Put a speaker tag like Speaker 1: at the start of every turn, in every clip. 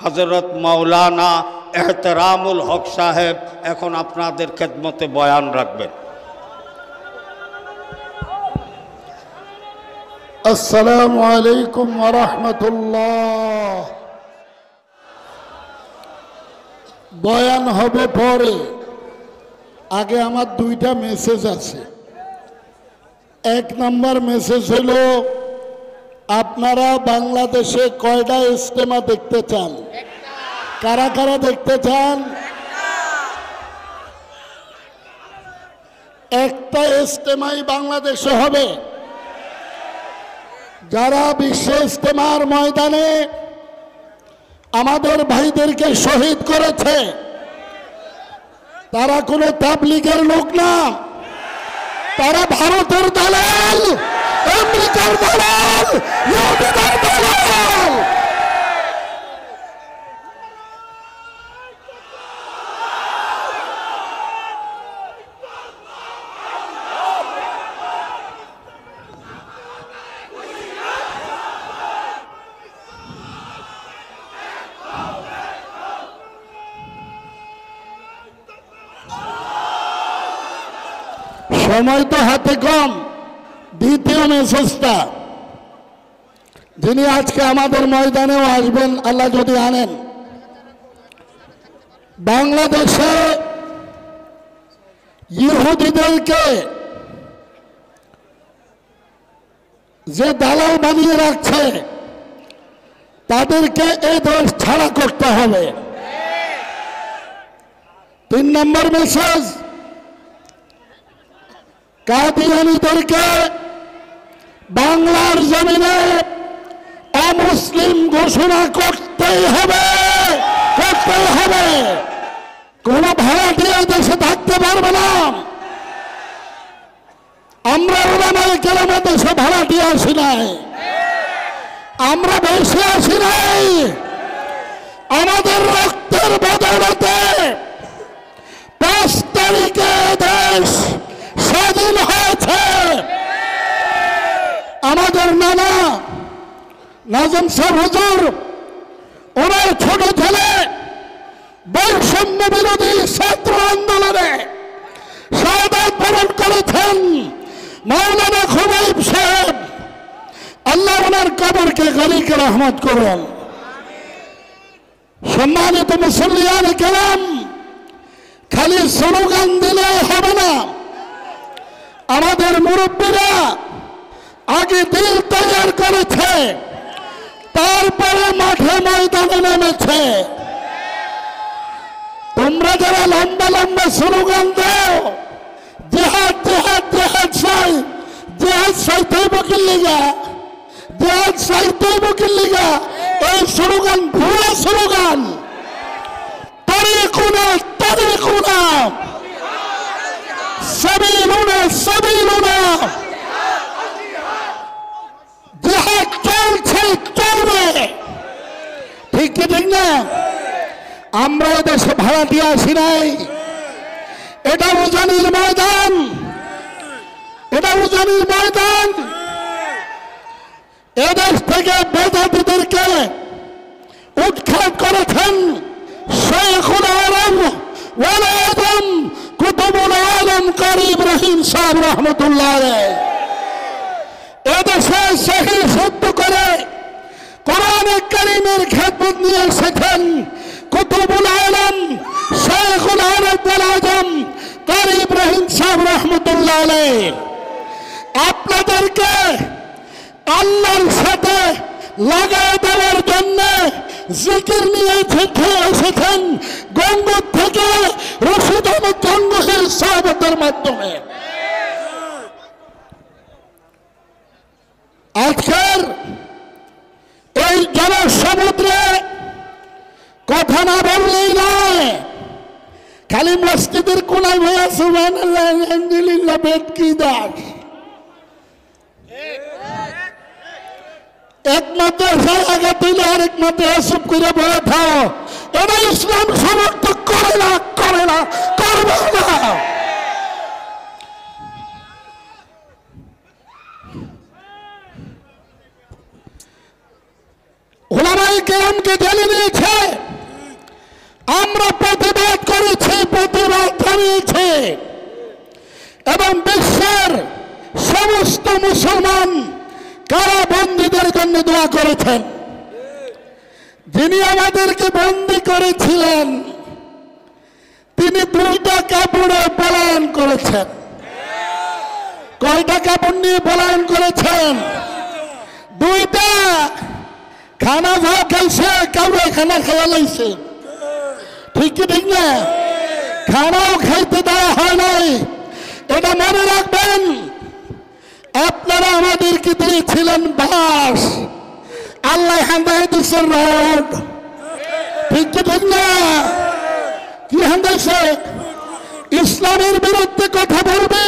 Speaker 1: হযরত মাওলানা এহতেরামুল হক সাহেব এখন আপনাদের খেদমতে বয়ান রাখবেন।
Speaker 2: আসসালামু আলাইকুম ওয়া রাহমাতুল্লাহ। বয়ান হবে পরে, আগে আমার দুইটা মেসেজ আছে। এক নম্বর মেসেজ হলো, আপনারা বাংলাদেশে কয়টা ইজতেমা দেখতে চান? কারা কারা দেখতে চান? একটা ইজতেমাই বাংলাদেশে হবে। যারা বিশ্ব ইজতেমার ময়দানে আমাদের ভাইদেরকে শহীদ করেছে তারা কোনো তাবলীগের লোক না, তারা ভারতের দালাল, আমেরিকার দালাল, ইহুদিদের দালাল। সময় তো হাতে কম। দ্বিতীয় মেসেজটা, যিনি আজকে আমাদের ময়দানেও আসবেন আল্লাহ যদি আনেন, বাংলাদেশে ইহুদিদেরকে যে দালাল বানিয়ে রাখছে তাদেরকে এই দেশ ছাড়া করতে হবে। 3 নম্বর মেসেজ, কাদিয়ানীদেরকে বাংলার জমিনে অমুসলিম ঘোষণা করতেই হবে, করতেই হবে। কোন ভাড়াটিয়া দেশে থাকতে পারবে না। আমরা উলামায়ে কেরামের দেশে ভাড়াটিয়া আসি নাই, আমরা বেশি আসি নাই। আমাদের রক্তের বদৌলতে 5 তারিখে দেশ স্বাধীন হয়েছে। আমাদের নানা নাজম সাহেব হুজুর, ওনার ছোট ছেলে বৈষম্য বিরোধী ছাত্র আন্দোলনে শাহাদাত বরণ করেছেন। মাওলানা খুবাইব সাহেব, আল্লাহ ওনার কবরকে গনিকে রহমত করুন। সম্মানিত মুসল্লিয়ান কেরাম, খালি স্লোগান দিলে হবে না। আমাদের মুরব্বীরা আগে দিল তৈরি করেছে, তারপরে মাঠে ময়দানে নেমেছে। তোমরা যারা লম্বা লম্বা স্লোগান দাও, জিহাদ জিহাদ জিহাদ চাই, জিহাদ চাইতে বকির লিগা, জিহাদ চাইতে বকির লিগা, এই স্লোগান ভুয়া স্লোগান। তারিকুনা তারিকুনা সাবিলুনা সাবিলুনা, জিহাদ চলছে চলবে। ঠিক কি ঠিক না? আমরা দেশে ভাড়া দিয়ে আসি নাই। এটা উজানির ময়দান, এটা উজানির ময়দান। এদেশ থেকে বেদাতিদেরকে উৎখাত করেছেন শেখুল আলম ওয়াল আদম কুতুবুল আলম কারি ইব্রাহিম সাহেব রহমতুল্লাহ আলাইহি। এদেশে সহি শুদ্ধ করে কোরআনে কারীমের খেদমত নিয়ে এসেছেন কুতুবুল আলম শেখুল আলম ওয়াল আদম কারি ইব্রাহিম সাহেব রহমতুল্লাহ আলাইহি। আপনাদেরকে আল্লাহর সাথে লাগায় দেওয়ার জন্য জিকির নিয়ে এসেছেন গঙ্গোর থেকে রশিদ আহমদ জঙ্গলের সাহাবাদের মাধ্যমে। আজকের এই জনসমুদ্রে কথা না বললেই নয়, খালি মসজিদের কোনায় ভাইয়া সুবহানাল্লাহ আলহামদুলিল্লাহ বেদ কি দাস, একমাত্র জায়গা তুলে আরেক মাত্র চুপ করে বলে থাও, এটা ইসলাম সমর্থক করে না, করে না, করবে না। উলামায়ে কেরামকে জেলে নিয়েছে আমরা প্রতিবাদ করেছি, প্রতিবাদ জানিয়েছি এবং বিশ্বের সমস্ত মুসলমান কারাবন্দীদের জন্য দোয়া করেছেন। যিনি আমাদেরকে বন্দী করেছিলেন তিনি 2টা কাপড়ে পলায়ন করেছেন। কয়টা কাপড় নিয়ে পলায়ন করেছেন? 2টা। খানা ভাত খাইছে, কাউরে খানা খাওয়া লাগছে, ঠিক কি ঠিক না? খানাও খাইতে দেওয়া হয় নাই। এটা মনে রাখবেন, আপনারা আমাদেরকে দিয়েছিলেন বাস, আল্লাহ হান্দায় দিচ্ছে রড, ঠিক কি ঠিক না? কি হান্দাইছে? ইসলামের বিরুদ্ধে কথা বলবে,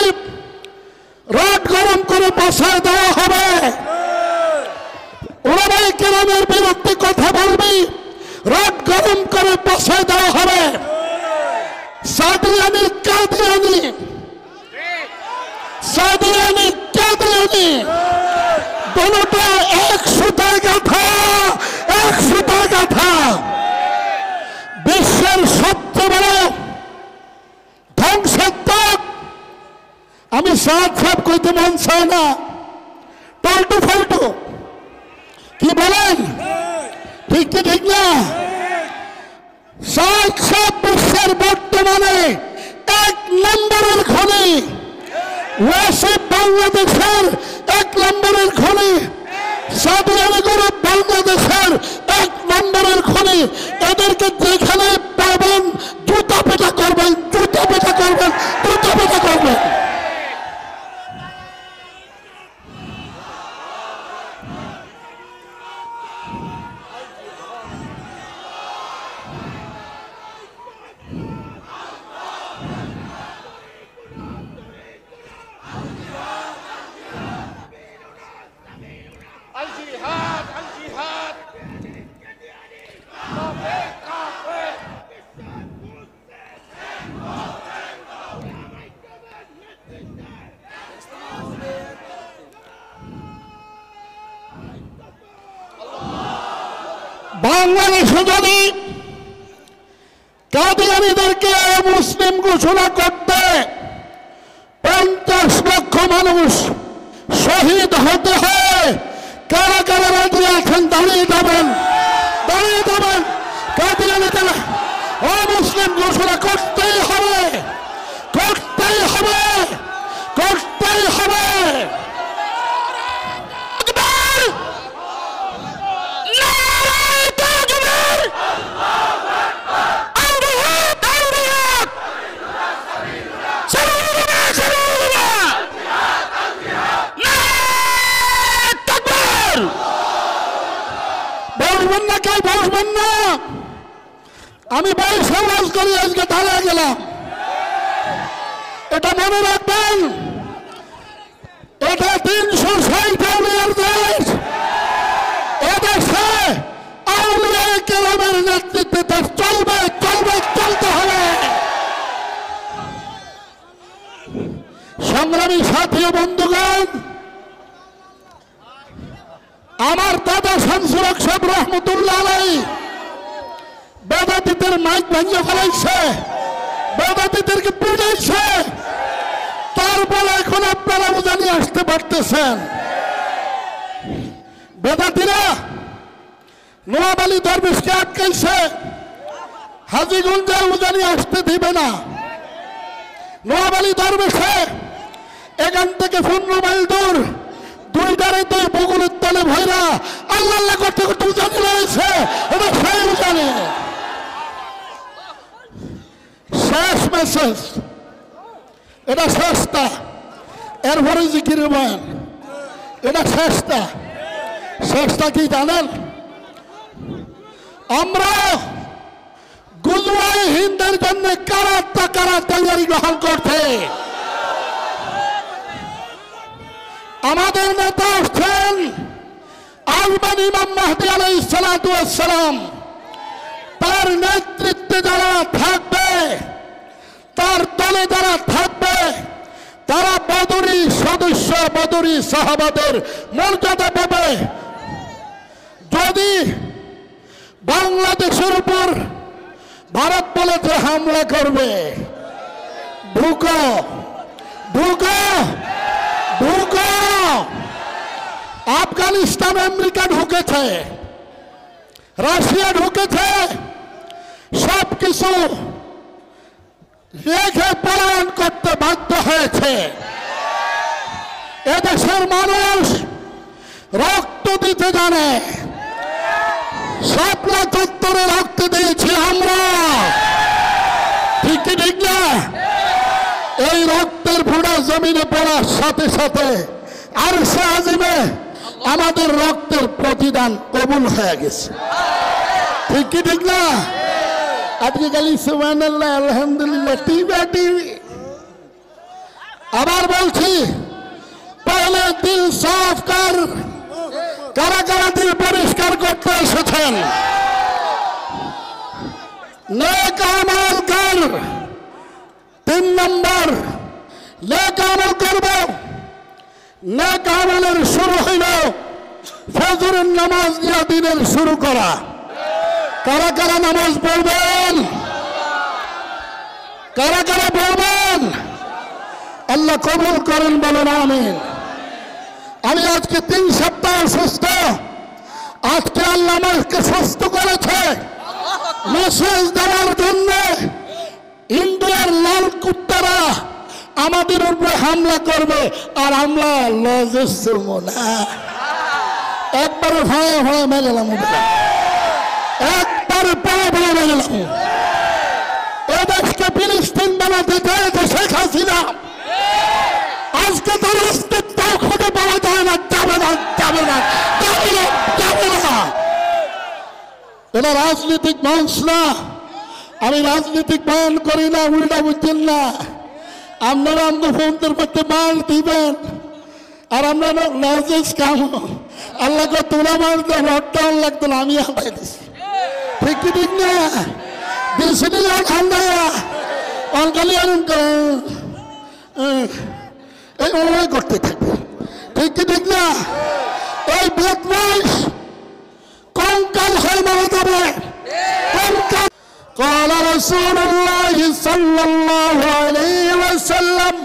Speaker 2: রড গরম করে বসায় দেওয়া হবে। ওলামায়ে কেরামের বিরুদ্ধে কথা বলবে, রড গরম করে বসায় দেওয়া হবে। সাদিয়ানি কাদিয়ানি, সাদিয়ানি কাদিয়ানি দুটোটা এক সুতায় গাঁথা, এক সুতায় গাঁথা। বিশ্বের সবচেয়ে বড় ধ্বংসাত্মক, আমি সাত সাপ কইতে মন চায় না, পল্টু ফাল্টু, কি বলেন? ঠিক কি ঠিক না? সাত সাপ বিশ্বের বর্তমানে 1 নম্বরের খনি, ওয়াসিফ বাংলাদেশের 1 নম্বরের খনি, সাদিয়ানি গ্রুপ বাংলাদেশের 1 নম্বরের খনি। এদেরকে যেখানে পাবেন জুতা পেটা করবেন, জুতা পেটা করবেন, জুতা পেটা করবেন।
Speaker 3: الجهاد الجهاد
Speaker 2: বাংলাদেশে যদি কাদিয়ানীদেরকে মুসলিম ঘোষণা করতে 50 লক্ষ মানুষ শহীদ হতে হয়, কারা কারা রাজি আছেন? দাঁড়িয়ে যাবেন, দাঁড়িয়ে যাবেন। কাদিয়ানীদের অমুসলিম ঘোষণা করতেই হবে, করতেই হবে, করতেই হবে। বলবেন না, কেউ বলবেন না। আমি বই সমাজ করি, আজকে দাঁড়িয়ে গেলাম। এটা মনে রাখবেন, এটা 360 আউলিয়ার দেশ। এদেশে আউলিয়া কেরামের নেতৃত্বে দেশ চলবে, চলবে, চলতে হবে। সংগ্রামী সাথী ও বন্ধুগণ, আমার দাদা শামসুল হক সাহেব রহমতুল্লাহ আলাইহি বেদাতীদের মাইক ভেঙে ফেলাইছে, বেদাতীদেরকে বুঝাইছে, তারপরে এখন আপনারা উজানি আসতে পারতেছেন। বেদাতীরা নওয়াব আলী দরবেশকে আটকাইছে, হাজীগঞ্জে উজানি আসতে দিবে না। নওয়াব আলী দরবেশে এখান থেকে 15 মাইল দূর, 2 গাড়ি 2 বগুলের তলে ভৈরা আল্লাহ আল্লাহ করতে করতে উজানি রয়েছে। এটা সেই উজানি, শেষ মেসেজ, এটা শেষটা। এরপরে জিকিরের বয়ান, এটা শেষটা। শেষটা কি জানেন? আমরা গুজরাই হিন্দের জন্য কারা তৈরি গ্রহণ করছে। আমাদের নেতা আসছেন আসবেন ইমাম মাহদী আলাইহিস সালাতু ওয়াস সালাম। তার নেতৃত্বে যারা থাকবে, তার দলে যারা থাকবে, তারা বদরি সদস্য, বদরি সাহাবাদের মর্যাদা পাবে। যদি বাংলাদেশের উপর ভারত বলেছে হামলা করবে, ঢুকো ঢুকো ঢুকো। আফগানিস্তান আমেরিকা ঢুকেছে, রাশিয়া ঢুকেছে, সব কিছু রেখে পলায়ন করতে বাধ্য হয়েছে। এদেশের মানুষ রক্ত দিতে জানে, শাপলা চত্বরে রক্ত দিয়েছি আমরা, ঠিক কি ঠিক না? এই রক্তের ফোঁটা জমিনে পড়ার সাথে সাথে আর আজিমে আমাদের রক্তের প্রতিদান কবুল হয়ে গেছে, ঠিক কি ঠিক না? আজকে খালি সুবহানাল্লাহ আলহামদুলিল্লাহ টিভি। আবার বলছি, পহলে দিল সাফ কর। কারা কারা দিল পরিষ্কার করতে এসেছেন? নেক আমল কর। 3 নম্বর, নেক আমল করব। নেক আমলের শুরু হইল ফজরের নামাজ দিয়া দিনের শুরু করা। কারা কারা নামাজ পড়বেন? কারা কারা পড়বেন? আল্লাহ কবুল করেন, বলেন আমিন। আমি আজকে 3 সপ্তাহ সুস্থ, আজকে আল্লাহ আমাকে সুস্থ করেছে মেসেজ দেওয়ার জন্য। ইন্ডিয়ার লাল কুত্তারা আমাদের উপরে হামলা করবে, আর আমরা লজে শুনবো না। একবারে ভয়ে ভয়ে মেরে গেলাম, একবারে পড়ে পড়ে মেরে গেলাম। এদেশকে ফিলিস্তিন বানাতে চেয়েছে শেখ হাসিনা, আজকে তার অস্তিত্ব খুঁজে পাওয়া যায় না। যাবে না, যাবে না, যাবে না, যাবে না। এটা রাজনৈতিক মঞ্চ না, আমি রাজনৈতিক বয়ান করি না, উল্টা বুঝছেন না। আপনারা আমাকে ফোনদের করতে মার দিবেন, আর আমরা লজেস কাম আল্লাহকে তোলা মারতে লকডাউন লাগতো না, আমি হাঁটাই দিছি, ঠিক কি ঠিক না? দিয়েছিলি ঠান্ডা অনকালি আনন্দ করে করতে থাকবে, ঠিক কি ঠিক না? এই বদমাইশ কঙ্কাল হয়ে মারা যাবে, কঙ্কাল। قال رسول الله صلى الله عليه وسلم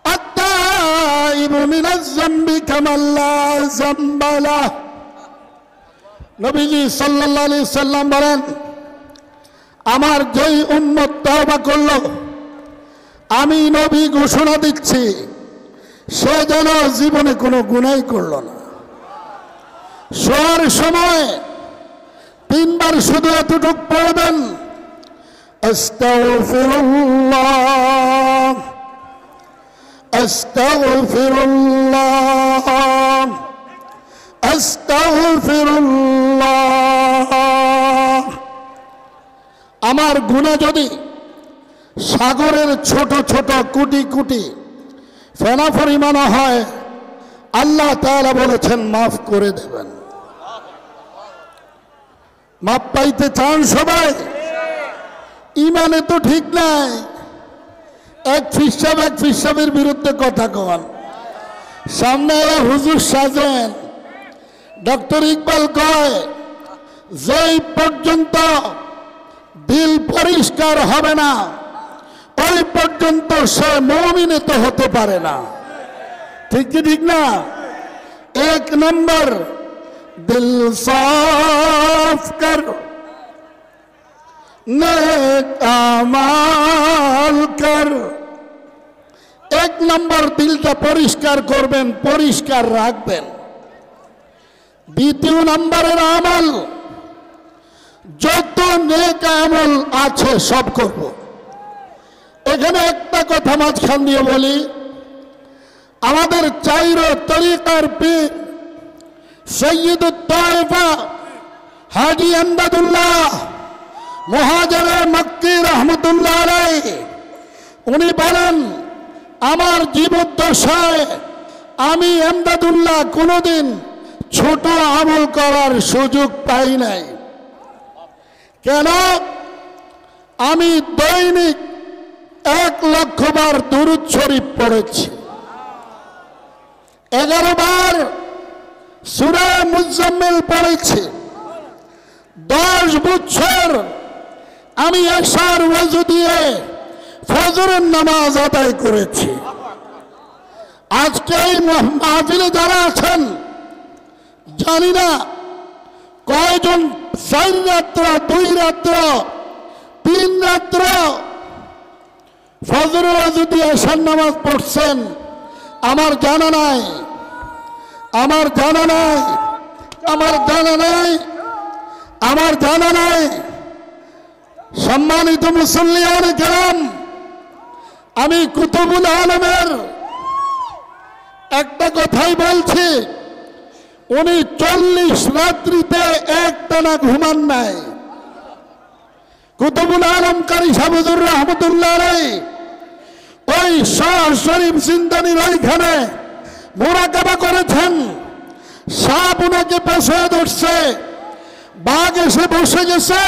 Speaker 2: التائب من الذنب كمن لا ذنب له। নবীজি সাল্লাল্লাহু আলাইহি সাল্লাম বলেন, আমার যেই উম্মত তওবা করলো, আমি নবী ঘোষণা দিচ্ছি সে যেন জীবনে কোনো গুনাহ করলো না। শোয়ার সময় 3 বার শুধু এতটুক পড়বেন, আস্তাগফিরুল্লাহ আস্তাগফিরুল্লাহ আস্তাগফিরুল্লাহ। আমার গুনাহ যদি সাগরের ছোট ছোট কোটি কোটি ফেনা পরিমাণ হয়, আল্লাহ তাআলা বলেছেন মাফ করে দেবেন। মাপ পাইতে চান সবাই? ইমানে তো ঠিক নাই। এক ফিসাবের বিরুদ্ধে কথা কন, সামনে হুজুর সাজেন। ডক্টর ইকবাল কয়, যেই পর্যন্ত দিল পরিষ্কার হবে না ওই পর্যন্ত সে মুমিন তো হতে পারে না, ঠিক কি ঠিক না? 1 নম্বর, दिल साफ कर, नेक अमाल कर। 1 নম্বর দিলটা পরিষ্কার করবেন, পরিষ্কার রাখবেন। 2 নম্বরের আমল, যত নেক আমল আছে সব করব। এখানে একটা কথা মাঝখান দিয়ে বলি, আমাদের 4 তরিকার পীর সৈয়দুত তায়েফা হাজী এমদাদুল্লাহ মুহাজিরে মক্কি রহমতুল্লাহ আলাইহি, উনি বলেন, আমার জীবদ্দশায় আমি এমদাদুল্লাহ কোনোদিন ছোট আমল করার সুযোগ পাই নাই। কেন? আমি দৈনিক 1 লক্ষ বার দুরূদ শরীফ পড়েছি, 11 বার সূরা মুজাম্মিল পড়েছি, 10 10 বছর আমি এশার ওয়াজু দিয়ে ফজরের নামাজ আদায় করেছি। আজকে এই মাহফিলে যারা আছেন জানি না কয়জন 4 রাত্র 2 রাত্র 3 রাত্র ফজরের ওয়াজু দিয়ে এশার নামাজ পড়ছেন। আমার জানা নাই, আমার জানা নাই, আমার জানা নাই, আমার জানা নাই। সম্মানিত মুসল্লিয়ান কেরাম, আমি কুতুবুল আলমের একটা কথাই বলছি, উনি 40 রাত্রিতে একটানা ঘুমান নাই। কুতুবুল আলম কারি সাহেব হুজুর রহমতুল্লাহ আলাইহি ওই শাহ শরীফ জিন্দানির ওইখানে মুরাকাবা করেছেন। সাপ উনাকে পেছনে ধরছে, বাঘ এসে বসে গেছে।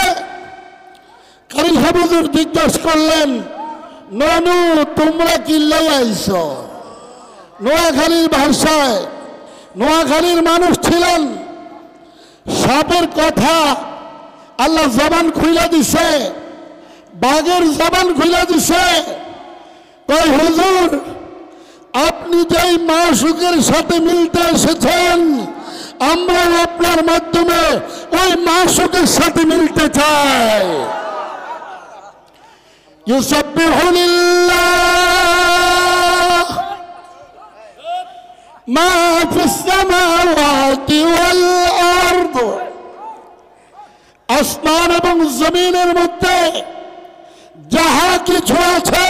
Speaker 2: কারি সাহেব হুজুর জিজ্ঞাসা করলেন, ননু তোমরা কি লাই আইছ? নোয়াখালীর ভাষায়, নোয়াখালীর মানুষ ছিলেন, সাপের কথা আল্লাহ জবান খুলে দিছে, বাঘের জবান খুলে দিছে। কই হুজুর, আপনি যেই মাসুকের সাথে মিলতে এসেছেন, আমরা আপনার মাধ্যমে ওই মাসুকের সাথে মিলতে চাই। ইউসাব্বিহু লিল্লাহ মা ফিস সামাওয়াতি ওয়াল আরদ, আসমান এবং জমিনের মধ্যে যাহা কিছু আছে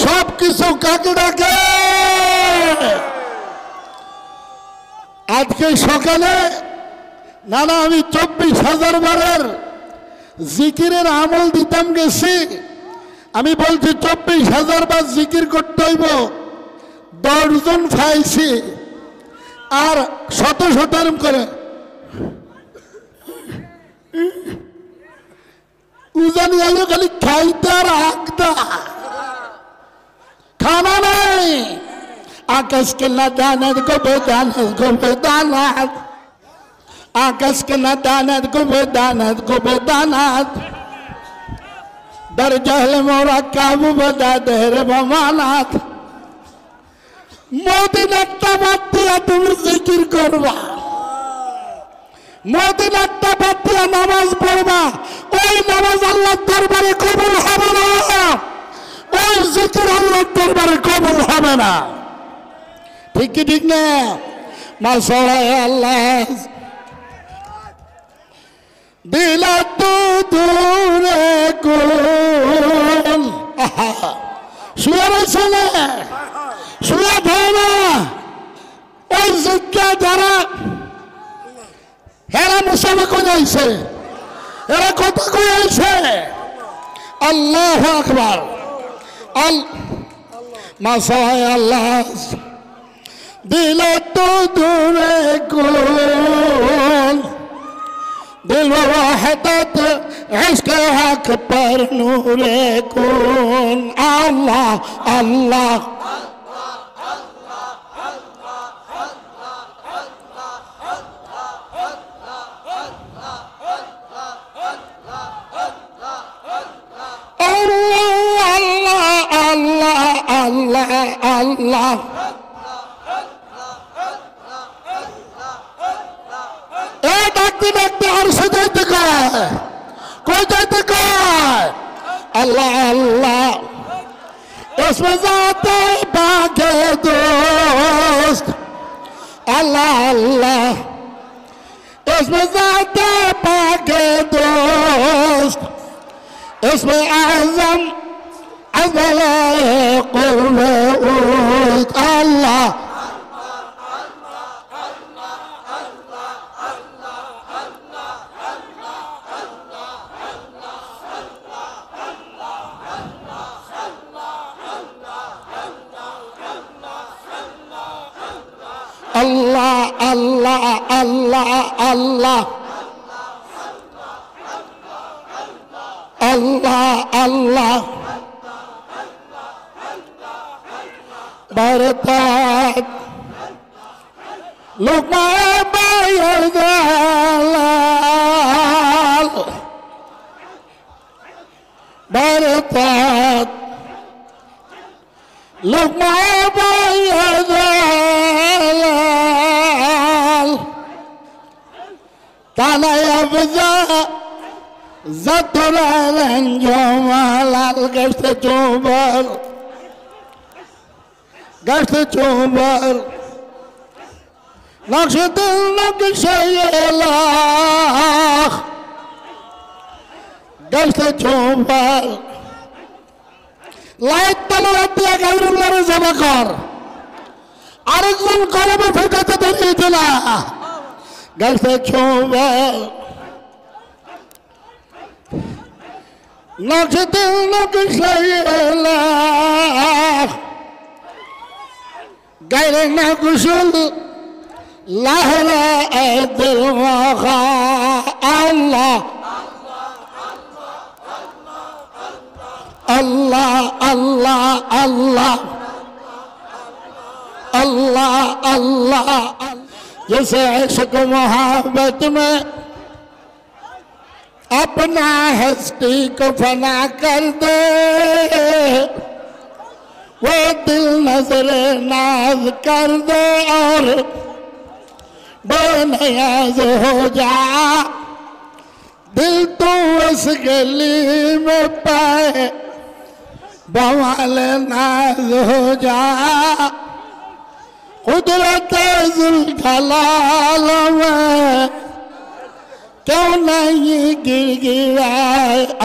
Speaker 2: সব কিছু কাকে ডাকে? আজকে সকালে নানা আমি 24,000 বারের জিকিরের আমল দিতাম গেছি। আমি বলছি 24,000 বার জিকির করতে হইব, 10 জন পাইছি আর শত শত করে উজানি আলো খালি খাইতে আর আঁকদা, খানা নাই। আকাশ के न दानत को बेदानत, आकाश के न दानत को बेदानत, दर जहल मोरा काबू बदा देर बमानात। मोदिन একটা বাদ দিয়া তুমি জিকির করবা, মোদিন একটা বাদ দিয়া নামাজ পড়বা, ওই নামাজ আল্লাহর দরবারে কবুল হবে না, ওই জিকির আল্লাহর দরবারে কবুল হবে না। ঠিক কি ঠিক না? মাশাআল্লাহ। আল্লাহ দিলা তো দূরে কোন শুয়ে রয়েছে না, শুয়ে থাকে না। ওই জিজ্ঞা যারা হেরা মুসাফা করে আইছে, এরা কথা কয়ে আইছে। আল্লাহু আকবার। মাশাআল্লাহ। আল্লাহ দিলা তো দূরে কোন, दिल वहदत इश्क हक पर नूरे कौन। अल्लाह अल्लाह अल्लाह अल्लाह अल्लाह देखते और से जाते का कोई जाते का अल्लाह अल्लाह इसमें जाते बागे दोस्त। अल्लाह अल्लाह इसमें जाते बागे दोस्त, इसमें आज़म अज़ला क़ुर्बे उत। अल्लाह अल्लाह अल्लाह अल्लाह अल्लाह अल्लाह अल्लाह बरकत लुक़मा बायदाल برطات لقمة بيضال طالع يبدا زطر الانجمال القشت جوبر قشت جوبر نقشة النقش يلاخ قشت جوبر لا يطلع الديا غير الله زبقر আরেকজন কলমে ফেটাতে ধরিয়েছিল গাছে ছোঁবে নকশাতে নকশাইলা গায়রে না কুশল লাহরা দিল মাখা আল্লাহ আল্লাহ আল্লাহ আল্লাহ अल्लाह अल्लाह जैसे इश्क मोहब्बत में अपना हस्ती को फना कर दे वो दिल नजर नाज कर दे और बेनियाज हो जा दिल तो उस गली में पाए बवाल नाज हो जा कुदरत जुल्जलाल में क्यों नहीं गिर गिरा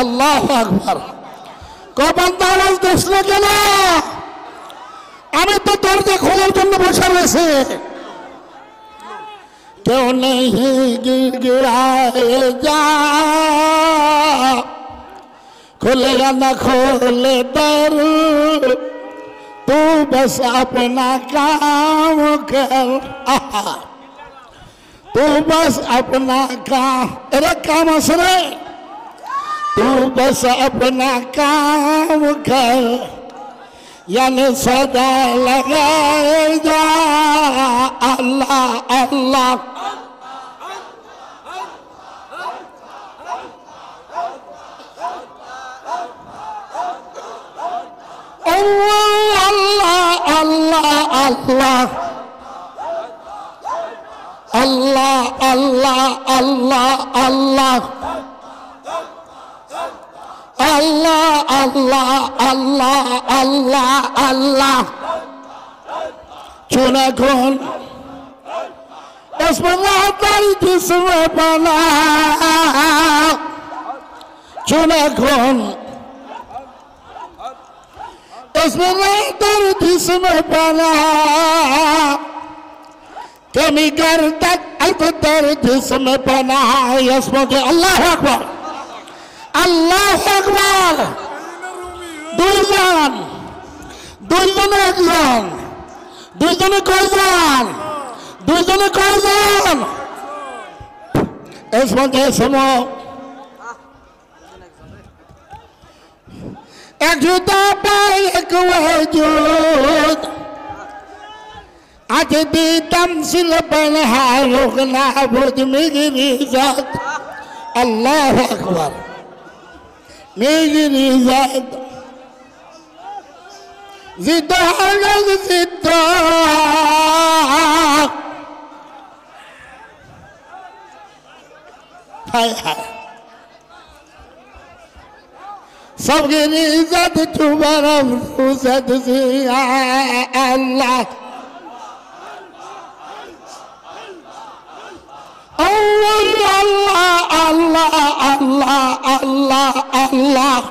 Speaker 2: अल्लाह अकबर को बंदा आवाज देखने के ना আমি তো দরজা খোলার জন্য বসে রয়েছে क्यों नहीं गिर गिराए जा खुलेगा ना खोले दर तू बस अपना काम कर तू बस अपना काम अरे काम असरे तू बस अपना काम कर यानी सदा लगाए जा अल्लाह अल्लाह अल्लाह अल्लाह अल्लाह अल्लाह अल्लाह अल्लाह अल्लाह अल्लाह अल्लाह चुना कौन इसमें तेरी जिस्म बना चुना कौन इसमें तेरी जिस्म बना कमी करता अल्पतर जिस्म बना इसमें के अल्लाह अकबर दुईজন দুইজনে একজন দুইজনে কয়জন দুইজনে কয়জন इसमें के समो एक जुदा पाए एक वजूद आज दी तमसिल बना रुकना बुद मेरी जात अल्लाह अकबर मेरी जात जिद्दा जिद्दा हाय हाय सबकी इज्जत चुबरम इज्जत से अल्लाह अल्लाह अल्लाह अल्लाह अल्लाह अल्लाह अल्लाह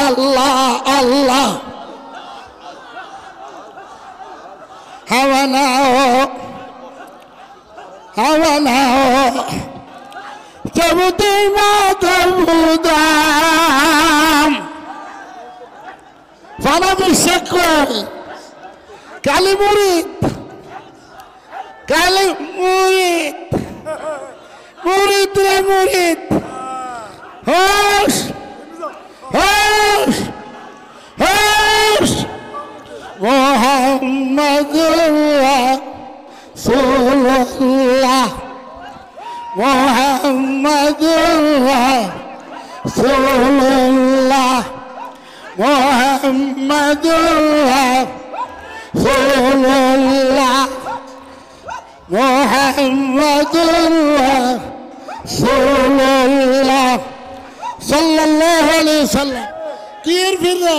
Speaker 2: अल्लाह अल्लाह हवा ना हो जब दिमा तबुदाम फाना बिशकोल काली मुरीद रे मुरीद होश होश होश মুহাম্মাদুর রাসূলুল্লাহ মুহাম্মাদুর রাসূলুল্লাহ মুহাম্মাদুর রাসূলুল্লাহ মুহাম্মাদুর রাসূলুল্লাহ সাল্লাল্লাহু আলাইহি সাল্লাম। কি এর ফিরে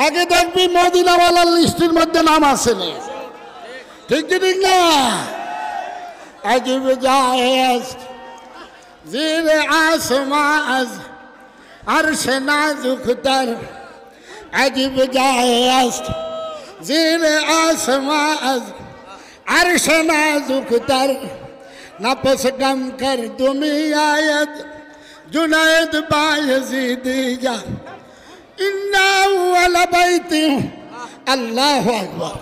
Speaker 2: আগে দেখবি মদিনাওয়ালার লিস্টের মধ্যে নাম আছে না, ঠিক ঠিক না? अजब जायज़ ज़ीर आसमां अज़ अर्श नाज़ुक तर अजब जायज़ ज़ीर आसमां अज़ अर्श नाज़ुक तर नफस गम कर दुमियायत जुनैद बायज़ीदी जा इन्ना वाला बैती अल्लाहु अकबर।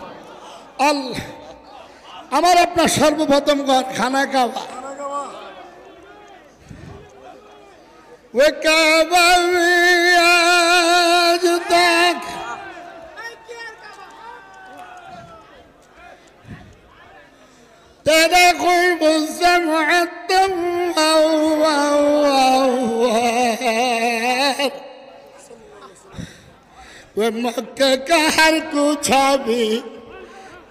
Speaker 2: अल्लाह আমার আপনার সর্বপ্রথম ঘর খানা কাবা, ওই কাবা আজ তক তেরা কোই মুসমাআতম वो मक्का का हर कुछ भी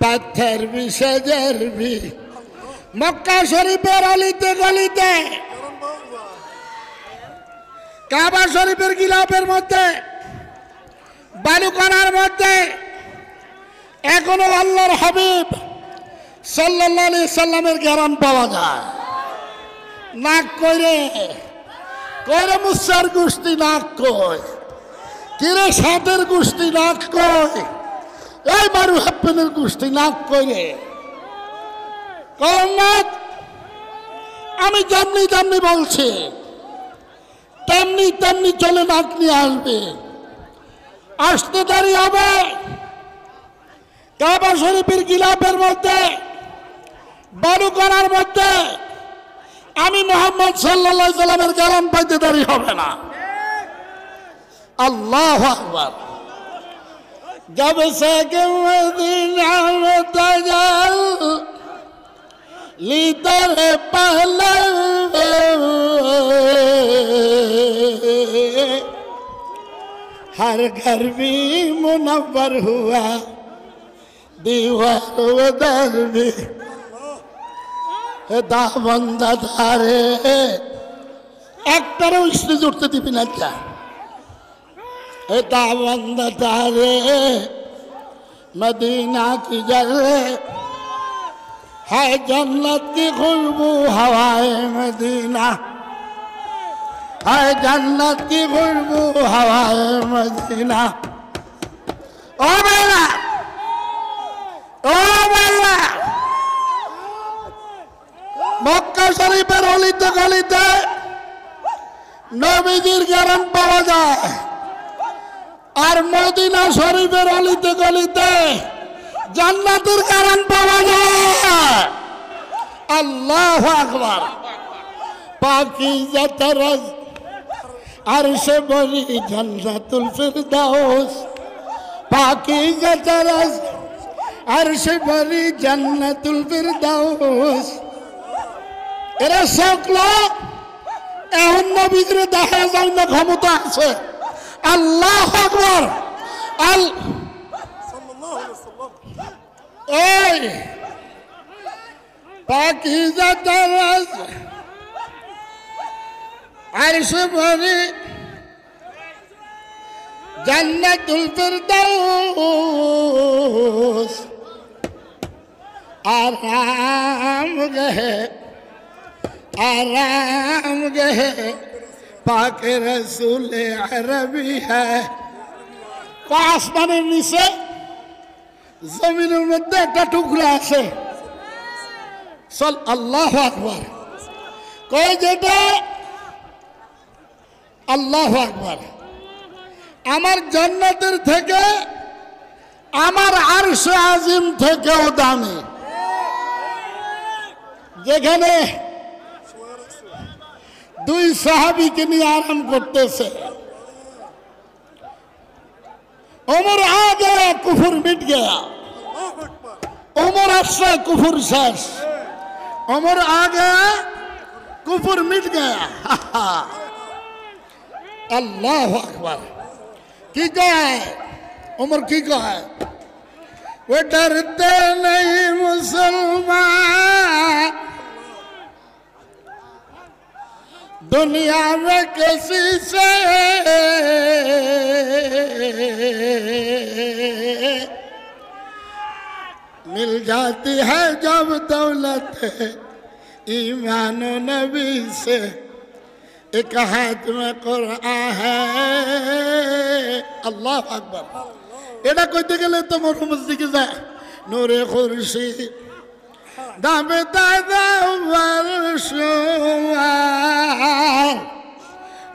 Speaker 2: पत्थर भी शजर भी मक्का शरीफের অলিতে গলিতে কাবা শরীফের গিলাফের মধ্যে বালুকণার মধ্যে এখনো আল্লাহর হাবিব সাল্লাল্লাহু আলাইহি সাল্লামের ঘ্রাণ পাওয়া যায়। নাক কইরে কইরে মুসার গোষ্ঠী নাক কই, কিরে সাতের গোষ্ঠী নাক কই, এই মারু হাপ্পেনের গোষ্ঠী নাক কইরে কলনাথ। আমি যেমনি তেমনি বলছি, তেমনি তেমনি চলে নাক নিয়ে আসবে, আসতে দেরি হবে। কাবা শরীফের গিলাফের মধ্যে বালুকণার মধ্যে আমি মুহাম্মদ সাল্লাল্লাহু আলাইহি সাল্লামের কালাম পাইতে দেরি হবে না। আল্লাহু আকবার। जब से के मदीना में तजल लीदर पहले हर घर भी मुनव्वर हुआ दीवार उधर भी दाबंदा धारे एक तरह स्टेज उठते थी बिना क्या दाबंदा धारे मदीना की जगह है जन्नत की खुशबू हवाए मदीना है जन्नत की खुशबू हवाए मदीना। ओ बेला মক্কা শরীফের অলিতে গলিতে নবীজির ঘ্রাণ পাওয়া যায়, আর মদিনা শরীফের অলিতে গলিতে জান্নাতের ঘ্রাণ পাওয়া যায়। আল্লাহু আকবার। পাকিজা তরজ আরশে বরি জান্নাতুল ফিরদাউস, পাকিজা তরজ আরশে বরি জান্নাতুল ফিরদাউস। এরা সকল এখন নবীদের দেখা যায় না, ক্ষমতা আছে। আল্লাহু আকবার। এই পাকিজা তরজ আরশে বরি জান্নাতুল ফিরদাউস आराम गए आराम गए पाक रसूल अरबी है। आसमाনের নিচে জমিনের মধ্যে একটা টুকরা আছে। চল আল্লাহু আকবার কই যেটা আল্লাহু আকবার। আমার জান্নাতের থেকে আমার আরশ আজিম থেকেও দামি। যেখানে দুই সাহাবীকে নিয়ে আরাম করতেছে, उमर आ गया कुफर मिट गया उमर असरा कुफर शेष उमर आ गया कुफर मिट गया अल्लाह अकबर की कहा है उमर की कहा है वो डरते नहीं मुसलमान दुनिया में किसी से मिल जाती है जब दौलत ईमान नबी से एक हाथ में कुरान है अल्लाह अकबर এটা কইতে গেলে তো মরহুমের দিকে যায় নূরে খুরশিদ দামে দাদা বর্ষমান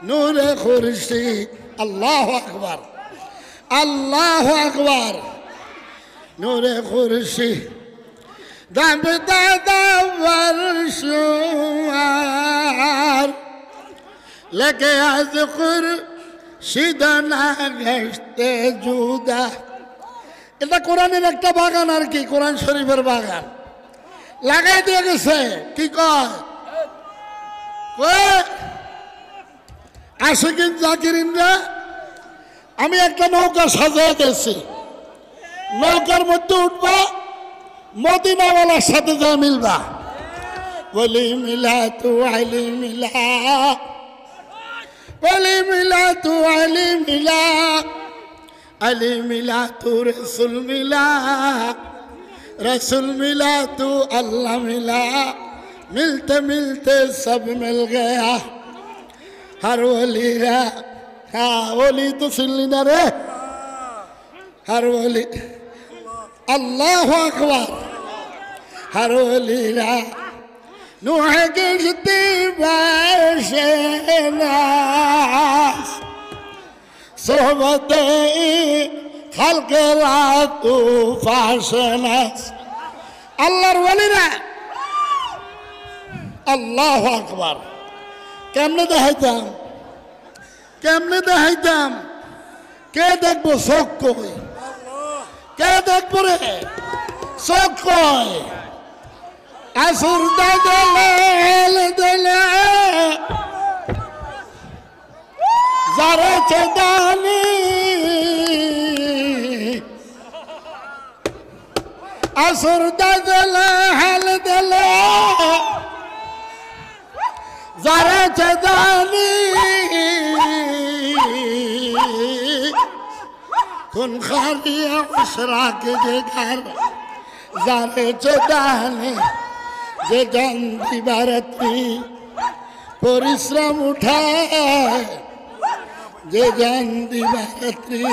Speaker 2: নূরে খুরশিদ আল্লাহু আকবার নূরে খুরশিদ দামে দাদা বর্ষমান লেকে আজ খুরশিদানা ঘেষতে জুদা এটা কোরআনের একটা বাগান আর কি কোরআন শরীফের বাগান লাগাই দিয়ে গেছে কি কয় আশিকিন জাকিরিনরা আমি একটা নৌকা সাজিয়ে গেছি নৌকার মধ্যে উঠবা মদিনাওয়ালার সাথে যা মিলবা বলি মিলা তু আলি মিলা বলি মিলা তু আলি মিলা अली मिला तू रसूल मिला तू अल्लाह मिला मिलते मिलते सब मिल गया हर वली रा हाँ वली तो सुन लीना रे हर वली अल्लाह अकबर हर वली रा नूह गिरती बाशनास सोहबते खालके रातू फाशनास अल्लाहर वलीरा अल्लाह अकबर केमने देखाइताम के देखबो चोख कई के देखबो रे चोख कई आसुर दले जारे चेदानी असुर दले हल दले जारे चेदानी खुन खारिया उसरा के घर जारे चेदानी जे जंदी भारती परिश्रम उठाए যে জান দিবারাত্রি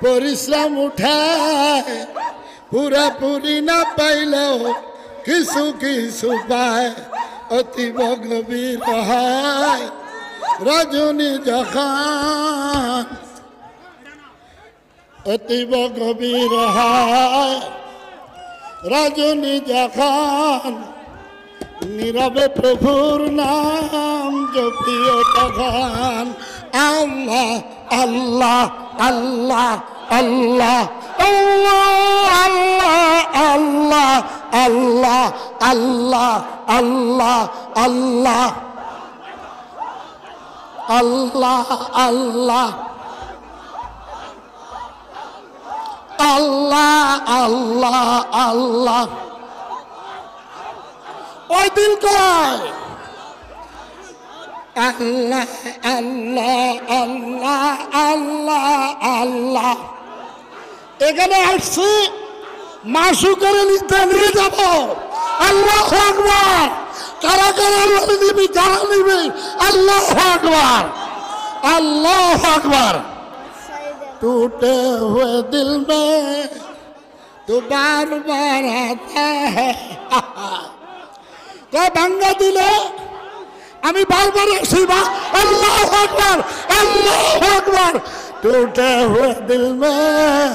Speaker 2: পরিশ্রম উঠায় পুরাপুরি না পাইলেও কিছু কিছু পায় অতীব গভীর হয় রজনী যখন অতীব গভীর হয় রজনী যখন নীরবে প্রভুর নাম জপিও তখন আল্লাহ আল্লাহ আল্লাহ আল্লাহ আল্লাহ আল্লাহ আল্লাহ আল্লাহ আল্লাহ আল্লাহ আল্লাহ আল্লাহ আল্লাহ আল্লাহ ওই দিল কয় আল্লাহ আল্লাহ আল্লাহ আল্লাহ আল্লাহ এখানে আসছি মাসুকের নিতে নিয়ে যাব আল্লাহু আকবার কারা কারা নিবি কারা নিবি আল্লাহু আকবার আল্লাহু আকবার टूटे हुए दिल में तो बार बार आता है तो भांगा दिले আমি বারবার আসি বা আল্লাহু আকবার टूटे हुए दिल में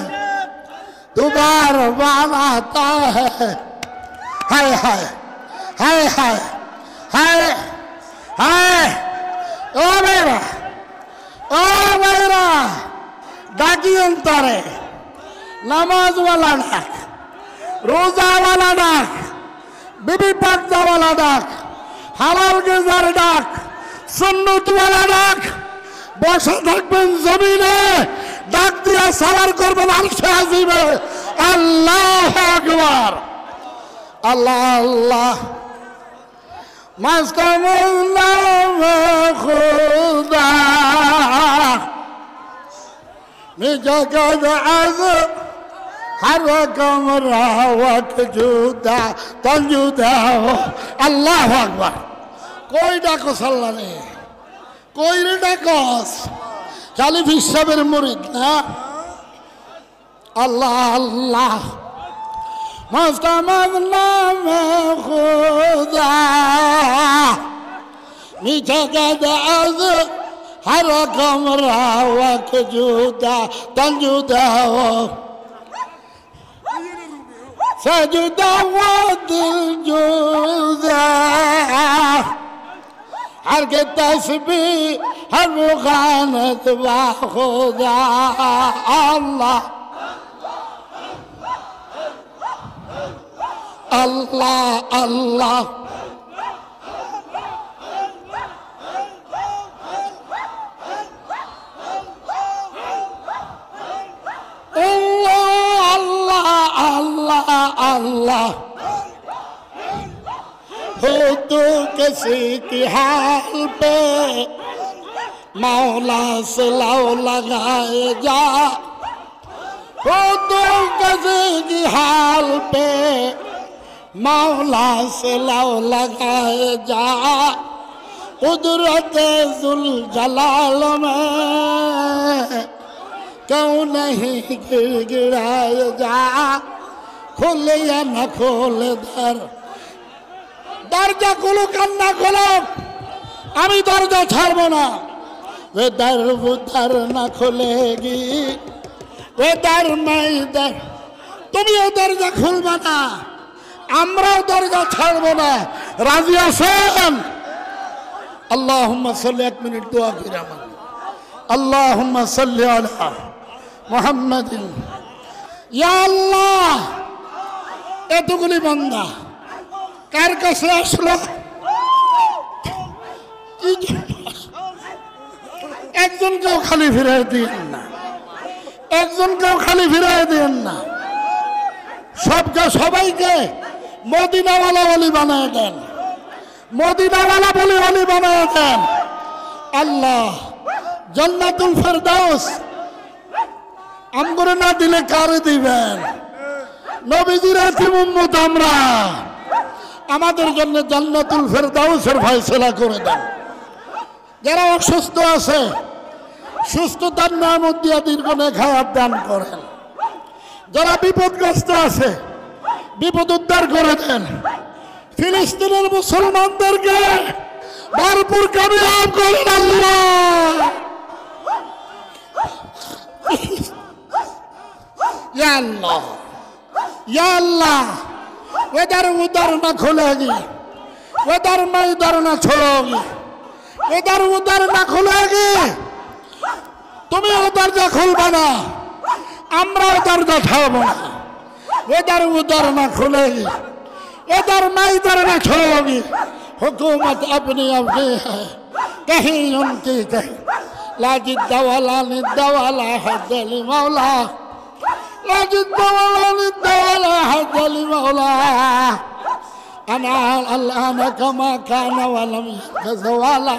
Speaker 2: तो बार बार आता है हाय हाय हाय हाय हाय हाय ओ मेरा ডাকিয়েন তারে, নামাজওয়ালা ডাক, রোজাওয়ালা ডাক, বিবি পর্দাওয়ালা ডাক, হালাল গেজার ডাক, সুন্নতওয়ালা ডাক। বসে থাকবেন জমিনে, ডাক দিয়া সালার করবেন আরশে আজিমে। আল্লাহু আকবার, আল্লাহ আল্লাহ। মাসকামুল্লাহ খুদা মিজাকাদ আজ হর কমরা ওয়াক জুদা তঞ্জুদা। আল্লাহু আকবার। কই ডাকো সাল্লানে, কই রে ডাকস? খালিফ সাহেবের মুরিদ না? আল্লাহ আল্লাহ। মুস্তামাদ খুদা মিজাকাদ আজ হর কমরা ওয়াক জুদা তঞ্জুদা سجدا والجوزا حرق التسبيح المغاند وخذا. الله الله الله अल्लाह हो तो किसी की हाल पे मौला से लौ लगाए जा। हो तो किसी की हाल पे मौला से लौ लगाए जा। कुदरत जुल जलाल में क्यों नहीं गिड़गिड़ाए जा। खोले या न खोले दर, दरजा खुलो कन्ना खोलो, अभी दरजा छाड़बो ना। वे दर वो दर न खोलेगी, वे दर मैं दर, तुम ये दरजा खुलबो ना, আমরাও দরজা ছাড়বো না। রাজি আছেন? আল্লাহুম্মা সাল্লি, এক মিনিট দোয়া করি আমার। আল্লাহুম্মা সাল্লি আলা মুহাম্মাদিন। ইয়া আল্লাহ, এতগুলি বান্দা কার কাছে আসলো? একজনকেও খালি ফিরাই দিন না, একজনকেও খালি ফিরাই দিন না। সবাইকে মদিনাওয়ালা বলি বানায় দেন, মদিনাওয়ালা বলি বানায় দেন। আল্লাহ জান্নাতুল ফেরদাউস আমগরে না দিলে কারে দিবেন? নবীজির এতিম উম্মত আমরা, আমাদের জন্য জান্নাতুল ফেরদাউসের ফয়সালা করে দেন। যারা অসুস্থ আছে, সুস্থতার নিয়ামত দিয়া দীর্ঘ নেক হায়াত দান করেন। যারা বিপদগ্রস্ত আছে, বিপদ উদ্ধার করে দেন। ফিলিস্তিনের মুসলমানদেরকে ভরপুর কামিয়াব করেন আল্লাহ। या अल्लाह, या अल्लाह, इधर उधर न खुलेगी, इधर मैं इधर न छोड़ोगी, इधर उधर न खुलेगी। तुम्हें उधर जा खुलबा ना, আমরা দরজা ছাড়বো না। इधर उधर न खुलेगी, इधर मैं इधर न छोड़ोगी। हुकूमत अपनी अपनी है, कहीं उनकी कहीं। ला जिद्दा वाला निद्दा वाला है दिल मौला, لا جد ولا ند ولا حد لمولى. أنا الآن كما كان ولم يكن زوالا.